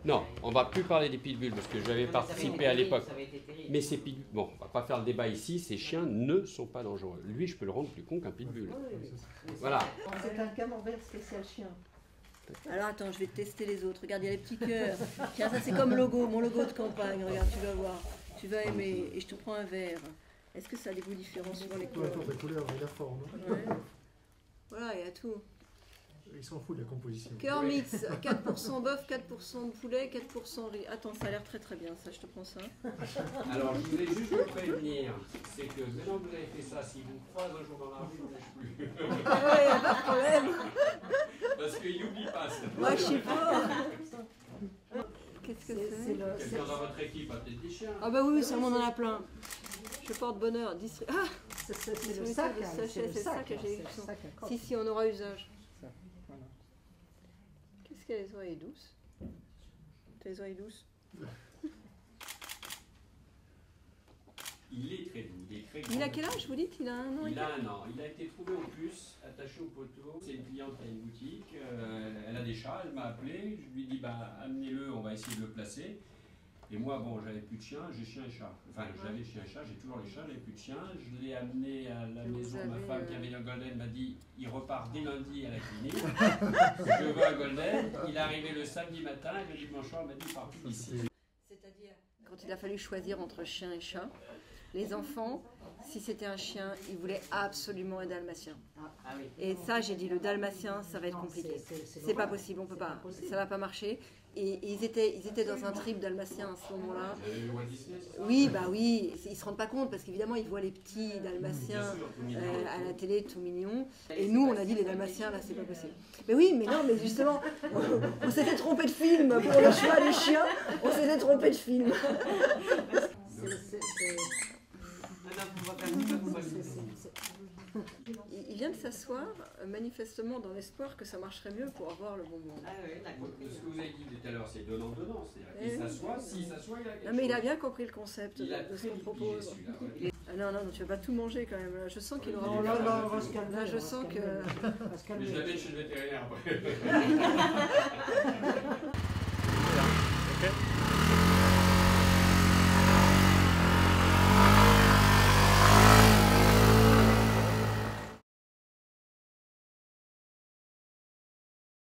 Non, on va plus parler des pitbulls parce que j'avais participé à l'époque. Mais ces pitbulls, bon, on va pas faire le débat ici, ces chiens ne sont pas dangereux. Lui, je peux le rendre plus con qu'un pitbull. Voilà. C'est un camembert spécial chien. Alors attends, je vais tester les autres. Regarde, il y a les petits cœurs. Tiens, ça c'est comme logo, mon logo de campagne. Regarde, tu vas voir. Tu vas aimer. Et je te prends un verre. Est-ce que ça a des goûts différents suivant les couleurs? La couleur et la forme. Ouais. Voilà, il y a tout. Ils s'en foutent de la composition. Cœur mix, 4% bœuf, 4% de poulet, 4% riz. Attends, ça a l'air très très bien, ça, je te prends ça. Alors, je voulais juste vous prévenir, c'est que maintenant que vous avez fait ça, si vous croisez un jour dans la rue, je ne lâche plus. Ah ouais, y a pas de problème. Parce qu'il n'oublie pas. Moi, je sais pas. Qu'est-ce que c'est? Quelqu'un dans votre équipe a peut-être des chiens. Ah bah oui, ça, on en a plein. Je porte bonheur. Ah, C'est le sac, c'est le sac que j'ai eu. Si, on aura usage. Qu'est-ce qu'il y a les oreilles douces? T'as les oreilles douces? Il est très doux, il est très grand. Il a quel âge, vous dites? Il a un an? Il a un an. Il a été trouvé au puce, attaché au poteau. C'est une cliente qui a une boutique. Elle a des chats, elle m'a appelé. Je lui ai dit, bah, amenez-le, on va essayer de le placer. Et moi, bon, j'avais plus de chien, j'ai chien et chat. Enfin, j'avais chien et chat, j'ai toujours les chats, j'avais plus de chien. Je l'ai amené à la maison. Ma femme qui avait un golden m'a dit, il repart dès lundi à la clinique. Je veux un golden. Il est arrivé le samedi matin et le dimanche soir, il m'a dit, il part plus d'ici. C'est-à-dire, quand il a fallu choisir entre chien et chat, les enfants, si c'était un chien, ils voulaient absolument un dalmatien. Et ça, j'ai dit, le dalmatien, ça va être compliqué. C'est pas possible, on peut pas. Ça va pas marcher. Et ils étaient dans un trip dalmatien à ce moment-là. Oui, bah oui, ils se rendent pas compte parce qu'évidemment, ils voient les petits dalmatiens à la télé, tout mignons. Et nous, on a dit, les dalmatiens, là, c'est pas possible. Mais oui, mais non, mais justement, on s'était trompé de film pour le choix des chiens. On s'était trompé de film. Il vient de s'asseoir, manifestement dans l'espoir que ça marcherait mieux pour avoir le bonbon. Ce que vous avez dit tout à l'heure, c'est donnant-donnant. C'est-à-dire qu'il s'assoit, s'il s'assoit, il a quelque chose. Non, mais il a bien compris le concept de ce qu'on propose. Celui-là, Ah non, non, tu vas pas tout manger quand même. Là, je sens qu'il aura... Non, non, on va se calmer. Là, je sens que... Mais je l'amène chez le vétérinaire après.